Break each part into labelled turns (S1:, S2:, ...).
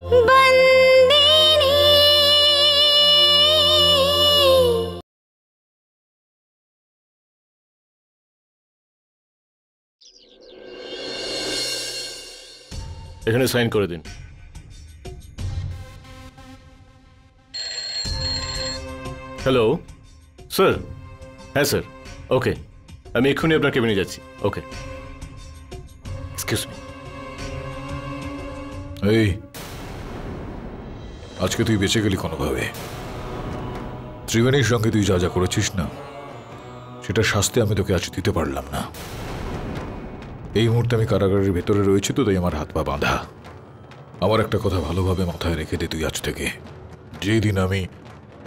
S1: বন্দিনী।
S2: এখানে সাইন করে দিন। Hello sir. হ্যাঁ স্যার, ওকে, আমি এক্ষুনি আপনার কেবিনে যাচ্ছি। ওকে, এক্সকিউজ মি।
S3: এই আজকে তুই বেঁচে গেলি কোনোভাবে। ত্রিবেণীর সঙ্গে তুই যা যা করেছিস না, সেটা শাস্তি আমি তোকে আজ দিতে পারলাম না। এই মুহূর্তে আমি কারাগারের ভেতরে রয়েছি, তো তাই আমার হাত পা বাঁধা। আমার একটা কথা ভালোভাবে মাথায় রেখে দে তুই আজ থেকে। যেদিন আমি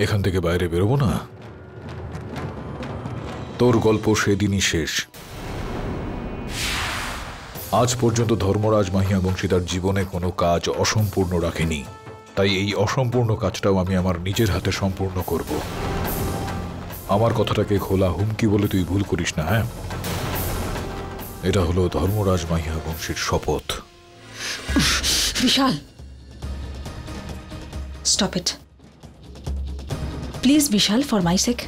S3: এখান থেকে বাইরে বেরোবো না, তোর গল্প সেদিনই শেষ। আজ পর্যন্ত ধর্মরাজ মাহিয়া বংশী তার জীবনে কোনো কাজ অসম্পূর্ণ রাখেনি, তাই এই অসম্পূর্ণ কাজটাও আমি আমার নিজের হাতে সম্পূর্ণ করব। আমার কথাটাকে খোলা হুমকি বলে তুই ভুল করিস না। হ্যাঁ, এটা হলো ধর্মরাজ মাহিয়া বংশীর শপথ।
S4: Vishal, stop it please. Vishal, for my sake.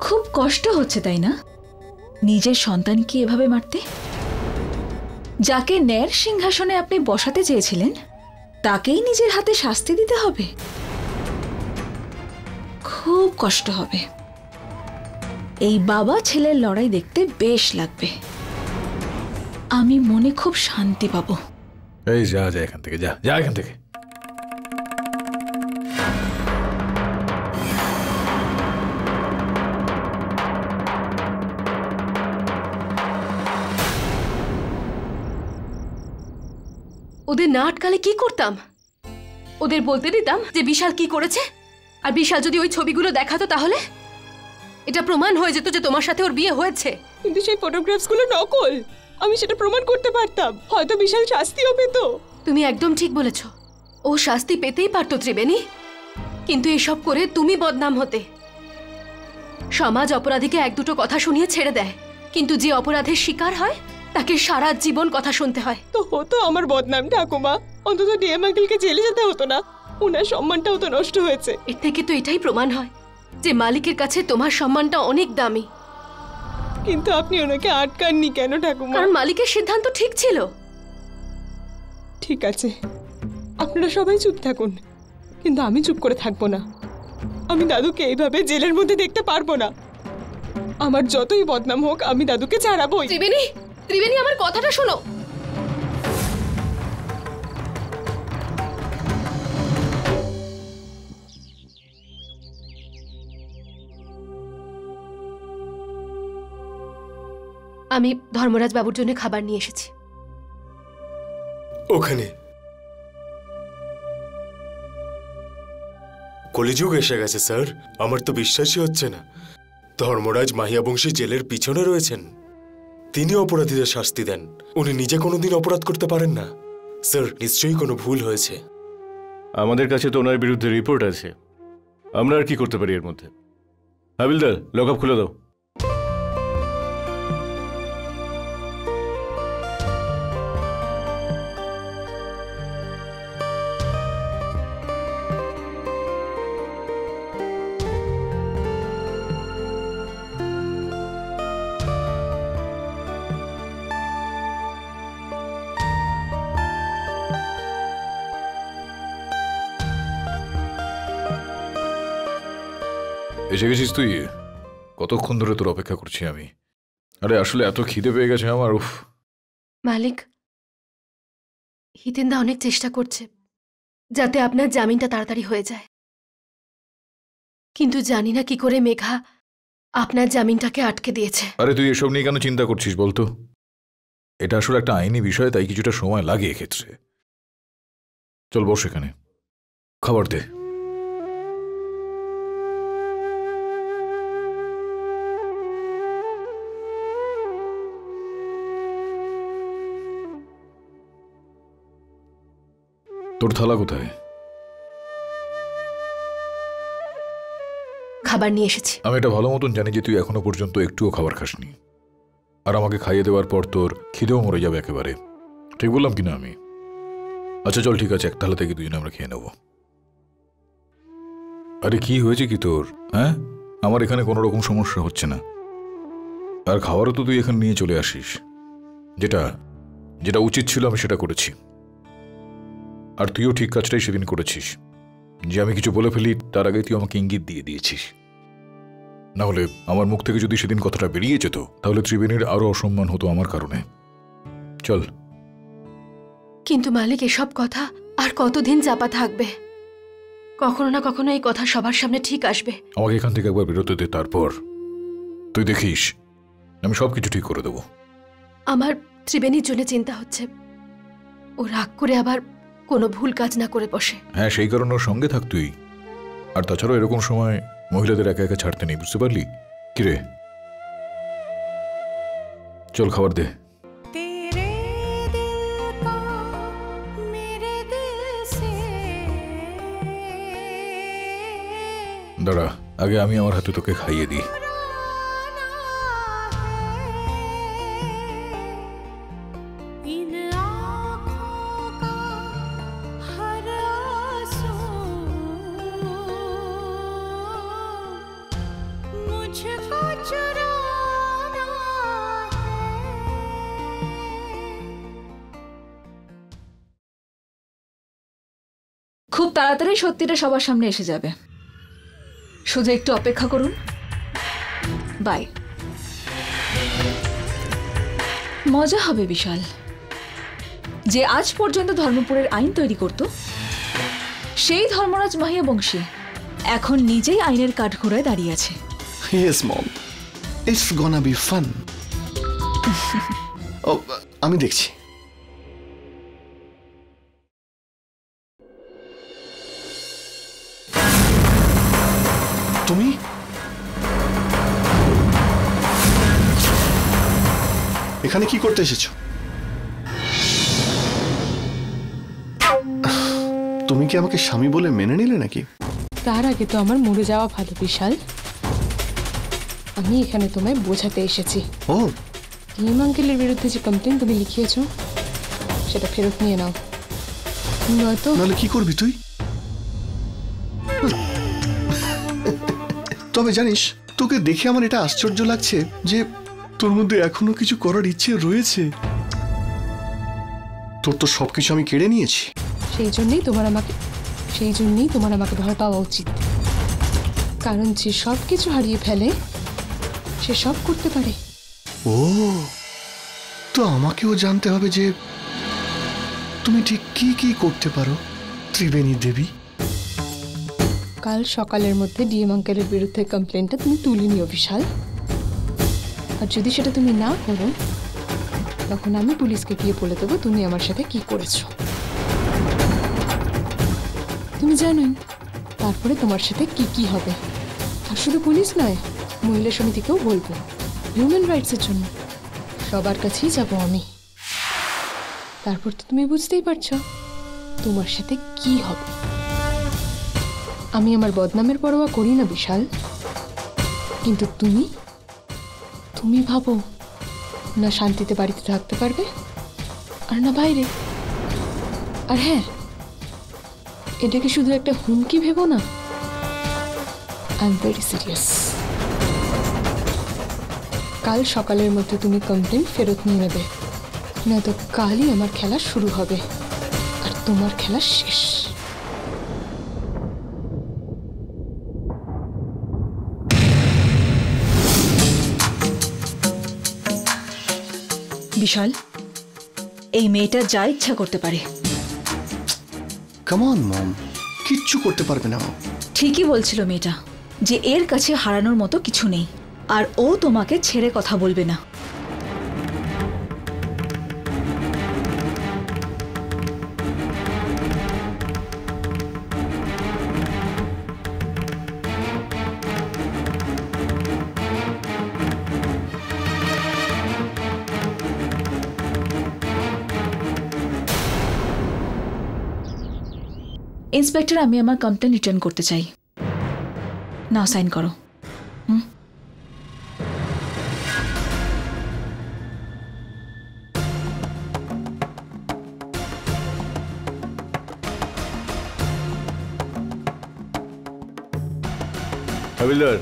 S4: খুব কষ্ট হচ্ছে তাই না নিজের সন্তানকে এভাবে মারতে? যাকে ন্যায়ের সিংহাসনে আপনি বসাতে চেয়েছিলেন, তাকেই নিজের হাতে শাস্তি দিতে হবে? খুব কষ্ট হবে। এই বাবা ছেলের লড়াই দেখতে বেশ লাগবে। আমি মনে খুব শান্তি পাবো।
S3: এই যা যা এখান থেকে, যা যা এখান থেকে।
S5: ওদের না আটকালে কি করতাম? ওদের বলতে দিতাম যে বিশাল কি করেছে, আর বিশাল যদি ওই ছবিগুলো দেখাতো তাহলে এটা প্রমাণ হয়ে যেত যে তোমার সাথে ওর বিয়ে হয়েছে।
S6: কিন্তু সেই ফটোগ্রাফসগুলো নকল। আমি সেটা প্রমাণ করতে পারতাম, হয়তো বিশাল শাস্তিও পেত।
S5: তুমি একদম ঠিক বলেছ, ও শাস্তি পেতেই পারতো ত্রিবেণী, কিন্তু এসব করে তুমি বদনাম হতে। সমাজ অপরাধীকে এক দুটো কথা শুনিয়ে ছেড়ে দেয়, কিন্তু যে অপরাধের শিকার হয় তাকে সারা জীবন কথা শুনতে হয়।
S6: তো হতো আমার বদনাম ঠাকুমা, অন্তত ডিএম আঙ্কেলকে জেলে যেতে হতো না, ওনার সম্মানটাও তো নষ্ট হয়েছে।
S5: এর থেকে তো এটাই প্রমাণ হয় যে মালিকের কাছে তোমার সম্মানটা অনেক দামি।
S6: কিন্তু আপনি ওনাকে আটকাননি কেন ঠাকুমা?
S5: কারণ মালিকের সিদ্ধান্ত ঠিক ছিল।
S6: ঠিক আছে, আপনারা সবাই চুপ থাকুন, কিন্তু আমি চুপ করে থাকবো না। আমি দাদুকে এইভাবে জেলের মধ্যে দেখতে পারবো না। আমার যতই বদনাম হোক, আমি দাদুকে ছাড়াবোই।
S5: ত্রিবেণী, ত্রিবেণী, আমার কথাটা শোনো। আমি ধর্মরাজ বাবুর জন্য খাবার নিয়ে এসেছি।
S7: ওখানে কলিযুগ এসে গেছে স্যার, আমার তো বিশ্বাসই হচ্ছে না। ধর্মরাজ মাহিয়া বংশী জেলের পিছনে রয়েছেন, তিনি অপরাধীদের শাস্তি দেন, উনি নিজে কোনোদিন অপরাধ করতে পারেন না। স্যার, নিশ্চয়ই কোনো ভুল হয়েছে।
S2: আমাদের কাছে তো ওনার বিরুদ্ধে রিপোর্ট আছে, আমরা আর কি করতে পারি এর মধ্যে? হাবিলদার, লক আপ খুলে দাও।
S3: এসে গেছিস তুই? কতক্ষণ ধরে তোর অপেক্ষা করছি আমি। আরে আসলে এত খিদে পেয়ে গেছে আমার। উফ।
S5: মালিক, হিতেন্দা অনেক চেষ্টা করছে যাতে আপনার জামিনটা তাড়াতাড়ি হয়ে যায়, কিন্তু জানি না কি করে মেঘা আপনার জামিনটাকে আটকে দিয়েছে।
S3: আরে তুই এসব নিয়ে কেন চিন্তা করছিস বলতো? এটা আসলে একটা আইনি বিষয়, তাই কিছুটা সময় লাগে এক্ষেত্রে। চল বস এখানে, খাবার দে। তোর থালা কোথায়?
S5: খাবার নিয়ে এসেছি।
S3: আমি এটা ভালো মতন জানি যে তুই এখনো পর্যন্ত একটুও খাবার খাসনি, আর আমাকে খাইয়ে দেওয়ার পর তোর খিদেও মরে যাবে একেবারে। ঠিক বললাম কিনা আমি? আচ্ছা চল, ঠিক আছে, এক থালা থেকে দুজনে আমরা খেয়ে নেব। আরে কি হয়েছে কি তোর? হ্যাঁ, আমার এখানে কোনো রকম সমস্যা হচ্ছে না, আর খাবারও তো তুই এখানে নিয়ে চলে আসিস। যেটা যেটা উচিত ছিল আমি সেটা করেছি, আর তুইও ঠিক কাজটাই সেদিন করেছিস, যে আমি কিছু বলে ফেলি তার আগে তুই আমাকে ইঙ্গিত দিয়ে দিয়েছিস। না হলে আমার মুখ থেকে যদি সেদিন কথাটা বেরিয়ে যেত তাহলে ত্রিবেণীর আরো অসম্মান হতো আমার কারণে। চল।
S5: কিন্তু মালিক, এসব কথা আর কতদিন চাপা থাকবে? কখনো না কখনো এই কথা সবার সামনে ঠিক আসবে।
S3: আমাকে এখান থেকে একবার বেরোতে দে, তারপর তুই দেখিস আমি সবকিছু ঠিক করে দেবো।
S5: আমার ত্রিবেণীর জন্য চিন্তা হচ্ছে, ও রাগ করে আবার কোনো ভুল কাজ না করে বসে।
S3: হ্যাঁ, সেই কারণে ওর সঙ্গে থাক তুই। আর তাছাড়াও এরকম সময় মহিলাদের একা একা ছাড়তে নেই, বুঝতে পারলি? কিরে, চল খাবার দে। দাঁড়া, আগে আমি আমার হাতে তোকে খাইয়ে দিই।
S4: খুব তাড়াতাড়ি সত্যিটা সবার সামনে এসে যাবে, শুধু একটু অপেক্ষা করুন। বাই। মজা হবে বিশাল। যে আজ পর্যন্ত ধর্মপুরের আইন তৈরি করত, সেই ধর্মরাজ মাহিয়া বংশী এখন নিজেই আইনের কাঠগড়ায় দাঁড়িয়ে আছে।
S1: Yes, Mom. It's gonna be fun. আমি দেখছি। তুমি এখানে কি করতে এসেছো? তুমি কি আমাকে স্বামী বলে মেনে নিলে নাকি?
S6: তার আগে তো আমার মরে যাওয়া ভালো বিশাল। আমি এখানে তোমায় বোঝাতে এসেছি।
S1: ও,
S6: হিম আঙ্কেলের বিরুদ্ধে যে কমপ্লেন তুমি লিখিয়েছো সেটা ফেরত নিয়ে নাও, নয়তো।
S1: নাহলে কি করবি তুই? তবে জানিস, তোকে দেখে আমার এটা আশ্চর্য লাগছে যে তোর মধ্যে এখনো কিছু করার ইচ্ছে রয়েছে। তোর তো সবকিছু আমি কেড়ে নিয়েছি।
S6: সেই জন্যই তোমার আমাকে ভয় পাওয়া উচিত, কারণ যে সব কিছু হারিয়ে ফেলে সে সব করতে পারে।
S1: ও, তো আমাকেও জানতে হবে যে তুমি ঠিক কি কি করতে পারো, ত্রিবেণী দেবী।
S6: কাল সকালের মধ্যে ডিএম আঙ্কেলের বিরুদ্ধে কমপ্লেনটা তুমি তুলে নিও বিশাল। আর যদি সেটা তুমি না করো তখন আমি পুলিশকে গিয়ে বলে দেবো তুমি আমার সাথে কি করেছো। তুমি জানোই তারপরে তোমার সাথে কি কি হবে। আর শুধু পুলিশ নয়, মহিলা সমিতিকেও বলবো, হিউম্যান রাইটসের জন্য সবার কাছেই যাব আমি। তারপর তো তুমি বুঝতেই পারছো তোমার সাথে কি হবে। আমি আমার বদনামের পরোয়া করি না বিশাল, কিন্তু তুমি ভাবো না শান্তিতে বাড়িতে থাকতে পারবে আর না বাইরে। আর হ্যাঁ, এটাকে শুধু একটা হুমকি ভেবো না, আই এম ভেরি সিরিয়াস। কাল সকালের মধ্যে তুমি কমপ্লেন ফেরত নিয়ে নেবে, নয়তো কালই আমার খেলা শুরু হবে আর তোমার খেলা শেষ।
S4: বিশাল, এই মেয়েটা যা ইচ্ছা করতে পারে।
S1: কাম অন মম, কিচ্ছু করতে পারবে না।
S4: ঠিকই বলছিল মেয়েটা যে এর কাছে হারানোর মতো কিছু নেই, আর ও তোমাকে ছেড়ে কথা বলবে না। ইন্সপেক্টর, আমি আমার কমপ্লেন রিটার্ন করতে চাই। নাও সাইন করো।
S2: হাবিলদার,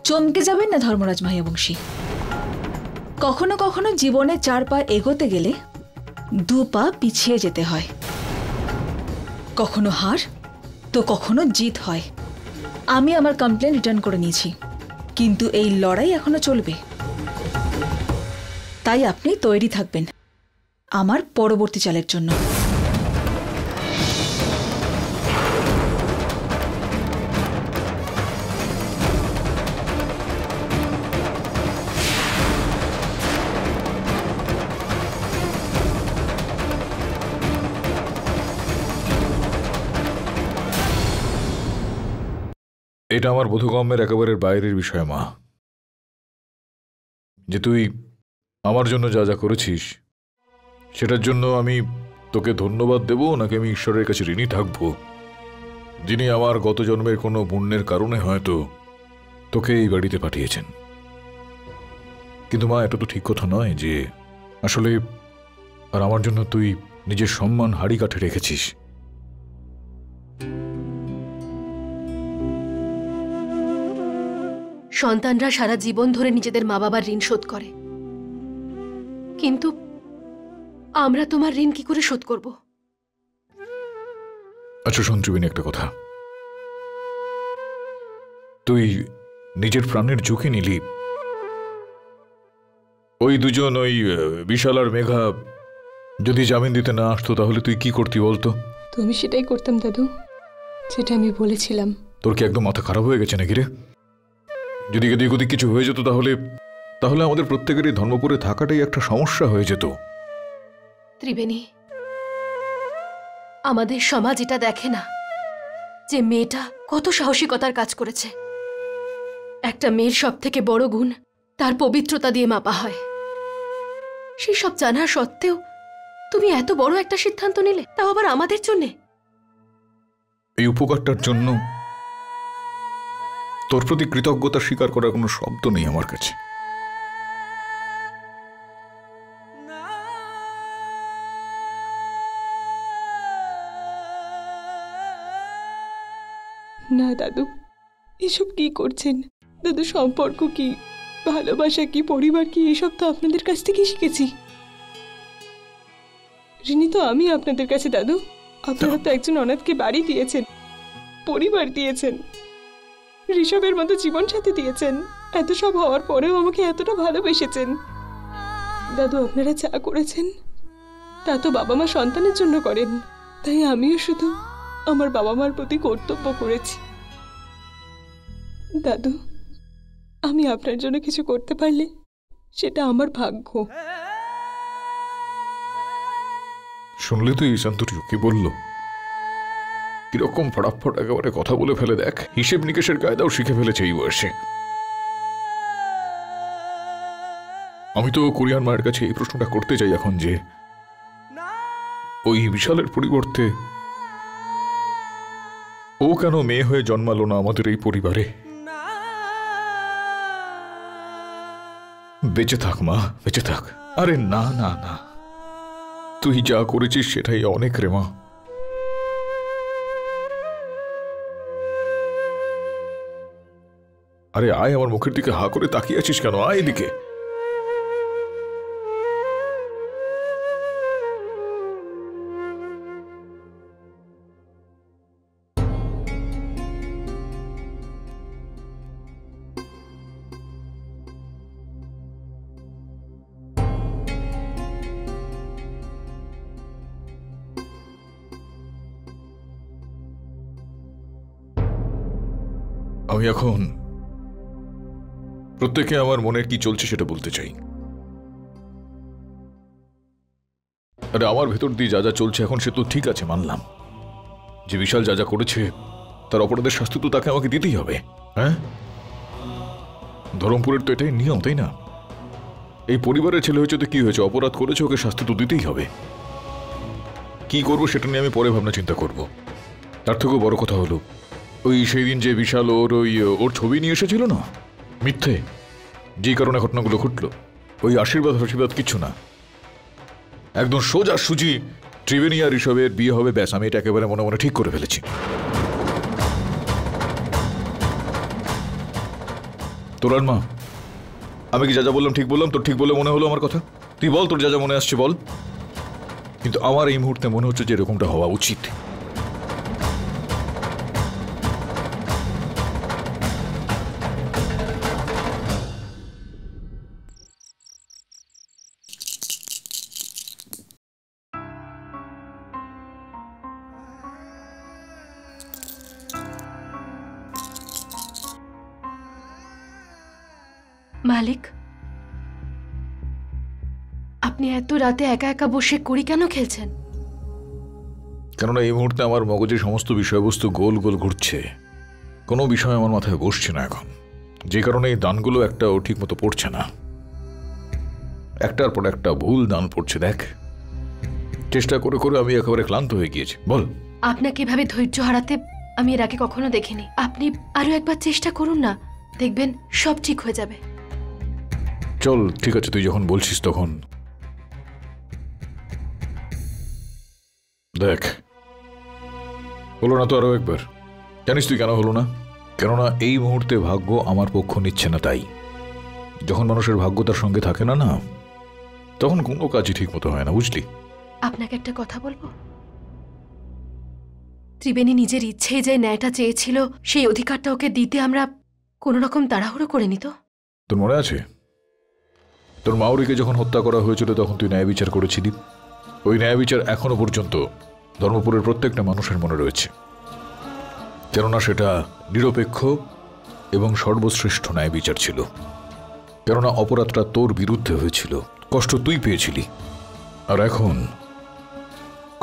S4: চমকে যাবেন না ধর্মরাজ মাহিয়াবংশী। কখনো কখনো জীবনে 4 পা এগোতে গেলে 2 পা পিছিয়ে যেতে হয়। কখনো হার তো কখনো জিত হয়। আমি আমার কমপ্লেন রিটার্ন করে নিয়েছি, কিন্তু এই লড়াই এখনো চলবে। তাই আপনি তৈরি থাকবেন আমার পরবর্তী চালের জন্য।
S3: এটা আমার বোধগম্যের একেবারে বাইরের বিষয় মা, যে তুই আমার জন্য যা যা করেছিস সেটার জন্য আমি তোকে ধন্যবাদ দেব নাকি আমি ঈশ্বরের কাছে ঋণী থাকব, যিনি আমার গত জন্মের কোনো পুণ্যের কারণে হয়তো তোকে এই বাড়িতে পাঠিয়েছেন। কিন্তু মা, এটা তো ঠিক কথা নয় যে আসলে আর আমার জন্য তুই নিজের সম্মান হাড়ি কাঠে রেখেছিস।
S5: সন্তানরা সারা জীবন ধরে নিজেদের মা বাবার ঋণ শোধ করে, কিন্তু আমরা তোমার ঋণ কি করে শোধ করব?
S3: আচ্ছা শোন ত্রিবেণী, একটা কথা, তুই নিজের প্রাণের ঝুঁকি নিলি, ওই দুজন ওই বিশাল আর মেঘা যদি জামিন দিতে না আসতো তাহলে তুই কি করতি বলতো?
S6: তো আমি সেটাই করতাম দাদু, যেটা আমি বলেছিলাম।
S3: তোর কি একদম মাথা খারাপ হয়ে গেছে নাকি রে? যদি এদিক ওদিক কিছু হয়ে যেত তাহলে তাহলে আমাদের প্রত্যেকেরই ধর্মপুরে থাকাটাই একটা সমস্যা হয়ে যেত।
S5: ত্রিবেণী, আমাদের সমাজ এটা দেখে না যে মেয়েটা কত সাহসিকতার কাজ করেছে। একটা মেয়ের সব থেকে বড় গুণ তার পবিত্রতা দিয়ে মাপা হয়। সেই সব জানা সত্ত্বেও তুমি এত বড় একটা সিদ্ধান্ত নিলে, তাও আবার আমাদের জন্যে।
S3: এই উপকারটার জন্য তোর প্রতি কৃতজ্ঞতা স্বীকার করার কোনো শব্দ নেই আমার কাছে।
S6: না দাদু, এসব কি করছেন দাদু? সম্পর্ক কি, ভালোবাসা কি, পরিবার কি, এসব তো আপনাদের কাছ থেকে শিখেছি। ঋণী তো আমি আপনাদের কাছে দাদু। আপনারা তো একজন অনাথকে বাড়ি দিয়েছেন, পরিবার দিয়েছেন, ঋষভের মতো জীবন সাথী দিয়েছেন। এত সব হওয়ার পরেও আমাকে এতটা ভালোবেসেছেন। দাদু, আপনারা যা করেছেন তা তো বাবা মা সন্তানের জন্য করেন, তাই আমিও শুধু আমার বাবা মার প্রতি কর্তব্য করেছি। দাদু, আমি আপনার জন্য কিছু করতে পারলে সেটা আমার ভাগ্য।
S3: শুনলে তুই শান্তরিও কি বলল? কিরকম ফটাফট একেবারে কথা বলে ফেলে দেখ। হিসেব নিকেশের কায়দাও শিখে ফেলেছে এই বয়সে। আমি তো কোরিয়ান মায়ের কাছে এই প্রশ্নটা করতে চাই এখন, যে ওই বিশালের পরিবর্তে ও কেন মেয়ে হয়ে জন্মালো না আমাদের এই পরিবারে? বেঁচে থাক মা, বেঁচে থাক। আরে না না না, তুই যা করেছিস সেটাই অনেক রে মা। আরে আয়, আমার মুখের দিকে হা করে তাকিয়ে আছিস কেন? আয় এদিকে। আমি এখন প্রত্যেকে আমার মনে কি চলছে সেটা বলতে চাই। আরে আমার ভেতর দিয়ে যা যা চলছে এখন সে তো ঠিক আছে, মানলাম, যে বিশাল যা যা করেছে তার অপরাধের শাস্তি তো তাকে আমাকে দিতেই হবে। হ্যাঁ, ধরমপুরের তো এটাই নিয়ম, তাই না? এই পরিবারের ছেলে হয়েছে তো কি হয়েছে, অপরাধ করেছে, ওকে শাস্তি তো দিতেই হবে। কি করবো সেটা নিয়ে আমি পরে ভাবনা চিন্তা করব। তার থেকেও বড় কথা হলো, ওই সেই দিন যে বিশাল ওর ছবি নিয়ে এসেছিল না, মিথ্যে, যেই কারণে ঘটনাগুলো ঘটলো, ওই আশীর্বাদ কিচ্ছু না, একদম সোজা সুজি ত্রিবেণী আর ঋষভের বিয়ে হবে, ব্যাস। আমি এটা একেবারে মনে মনে ঠিক করে ফেলেছি। তোরার মা, আমি কি যা যা বললাম ঠিক বললাম? তোর ঠিক বলে মনে হলো আমার কথা? তুই বল, তোর যা যা মনে আসছে বল। কিন্তু আমার এই মুহূর্তে মনে হচ্ছে যে এরকমটা হওয়া উচিত।
S5: মালিক, আপনি এত রাতে একা একা বসে কড়ি কেন খেলছেন?
S3: কেননা এই মুহূর্তে আমার মগজে সমস্ত বিষয়বস্তু গোল গোল ঘুরছে, কোনো বিষয় আমার মাথায় বসছে না এখন, যে কারণে এই দানগুলো একটাও ঠিক মতো পড়ছে না, একটার পর একটা ভুল দান পড়ছে। দেখ, চেষ্টা করে করে আমি একেবারে ক্লান্ত হয়ে গিয়েছি। বল।
S5: আপনাকে এভাবে ধৈর্য হারাতে আমি এর আগে কখনো দেখিনি। আপনি আরো একবার চেষ্টা করুন না, দেখবেন সব ঠিক হয়ে যাবে।
S3: চল, ঠিক আছে, তুই যখন বলছিস তখন। দেখ, হলো না তো আরো একবার। জানিস তুই কেন হলো না? কেননা এই মুহূর্তে ভাগ্য আমার পক্ষ নিচ্ছে না। তাই যখন মানুষের ভাগ্য তার সঙ্গে থাকে না না, তখন কোনো কাজই ঠিক মতো হয় না, বুঝলি?
S5: আপনাকে একটা কথা বলবো। ত্রিবেণী নিজের ইচ্ছেই যে ন্যায়টা চেয়েছিল, সেই অধিকারটা ওকে দিতে আমরা কোনো রকম তাড়াহুড়ো করিনি তো?
S3: তোর মনে আছে তোর মাউরিকে যখন হত্যা করা হয়েছিল তখন তুই ন্যায় বিচার করেছিলি? ওই ন্যায় বিচার এখনো পর্যন্ত ধর্মপুরের প্রত্যেকটা মানুষের মনে রয়েছে, কেননা সেটা নিরপেক্ষ এবং সর্বশ্রেষ্ঠ ন্যায় বিচার ছিল। কেননা অপরাধটা তোর বিরুদ্ধে হয়েছিল, কষ্ট তুই পেয়েছিলি, আর এখন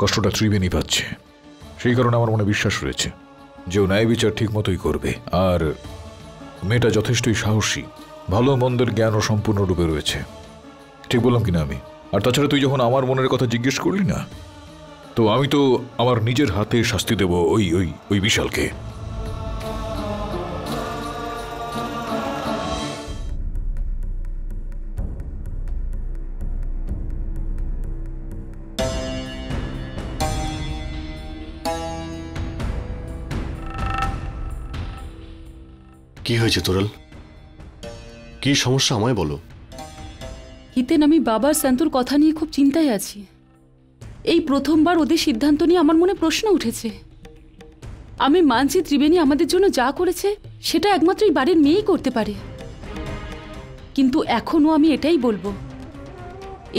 S3: কষ্টটা ত্রিবেণী পাচ্ছে। সেই কারণে আমার মনে বিশ্বাস রয়েছে যে ও ন্যায় বিচার ঠিক মতোই করবে। আর মেয়েটা যথেষ্টই সাহসী, ভালো মন্দের জ্ঞানও সম্পূর্ণরূপে রয়েছে। ঠিক বললাম কিনা আমি? আর তাছাড়া তুই যখন আমার মনের কথা জিজ্ঞেস করলি না, তো আমি তো আমার নিজের হাতে শাস্তি দেব ওই ওই ওই বিশালকে।
S8: কি হয়েছে তোরাল? কি সমস্যা আমায় বলো।
S9: হিতেন, আমি বাবার শান্তুর কথা নিয়ে খুব চিন্তায় আছি। এই প্রথমবার ওদের সিদ্ধান্ত নিয়ে আমার মনে প্রশ্ন উঠেছে। আমি মানছি ত্রিবেণী আমাদের জন্য যা করেছে সেটা একমাত্র এই বাড়ির মেয়েই করতে পারে, কিন্তু এখনও আমি এটাই বলবো,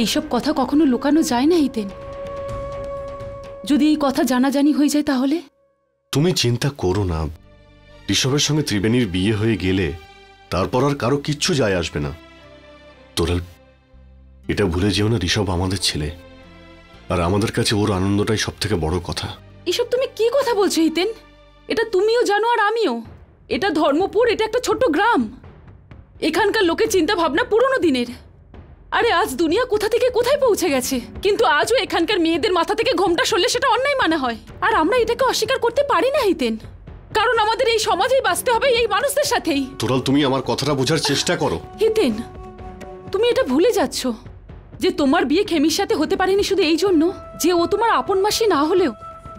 S9: এইসব কথা কখনো লুকানো যায় না হিতেন। যদি এই কথা জানাজানি হয়ে যায় তাহলে?
S8: তুমি চিন্তা করো না, ঋষভের সঙ্গে ত্রিবেণীর বিয়ে হয়ে গেলে তারপর আর কারো কিচ্ছু যায় আসবে না। তোরাল, এটা ভুলে যেও না, ঋষভ আমাদের ছেলে, আর আমাদের কাছে ওর আনন্দটাই সব থেকে বড় কথা।
S9: এসব তুমি কি কথা বলছো হিতেন? এটা তুমিও জানো আর আমিও। এটা ধর্মপুর, এটা একটা ছোট্ট গ্রাম। এখানকার লোকের চিন্তা ভাবনা পুরনো দিনের। আরে আজ দুনিয়া কোথা থেকে কোথায় পৌঁছে গেছে, কিন্তু আজও এখানকার মেয়েদের মাথা থেকে ঘোমটা সরলে সেটা অন্যায় মানা হয়। আর আমরা এটাকে অস্বীকার করতে পারি না হিতেন, কারণ আমাদের এই সমাজেই বাঁচতে হবে এই মানুষদের সাথেই।
S8: তোরাল, তুমি আমার কথাটা বোঝার চেষ্টা করো।
S9: হিতেন, তুমি এটা ভুলে যাচ্ছ যে তোমার বিয়ে খেমির সাথে হতে পারেনি শুধু এই জন্য যে ও তোমার আপন মাসি না হলেও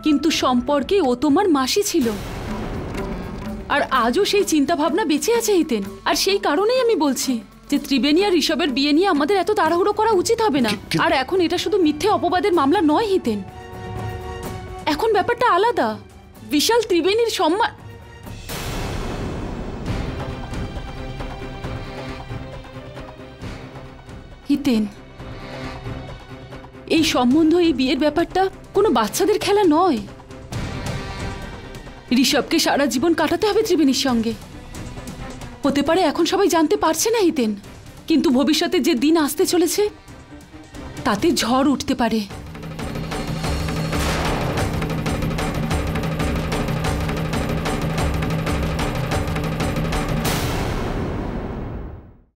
S9: কিন্তু সম্পর্কে ও তোমার মাসি ছিল। আর আজও সেই চিন্তা ভাবনা বেঁচে আছে হিতেন। আর সেই কারণেই আমি বলছি যে ত্রিবেণী আর ঋষভের বিয়ে নিয়ে আমাদের এত তাড়াহুড়ো করা উচিত হবে না। আর এখন এটা শুধু মিথ্যে অপবাদের মামলা নয় হিতেন, এখন ব্যাপারটা আলাদা। বিশাল ত্রিবেণীর সম্মান। হিতেন, এই সম্বন্ধ, এই বিয়ের ব্যাপারটা কোনো বাচ্চাদের খেলা নয়। ঋষভকে সারা জীবন কাটাতে হবে ত্রিবেণীর সঙ্গে। হতে পারে এখন সবাই জানতে পারছে না হিতেন, কিন্তু ভবিষ্যতে যে দিন আসতে চলেছে তাতে ঝড় উঠতে পারে।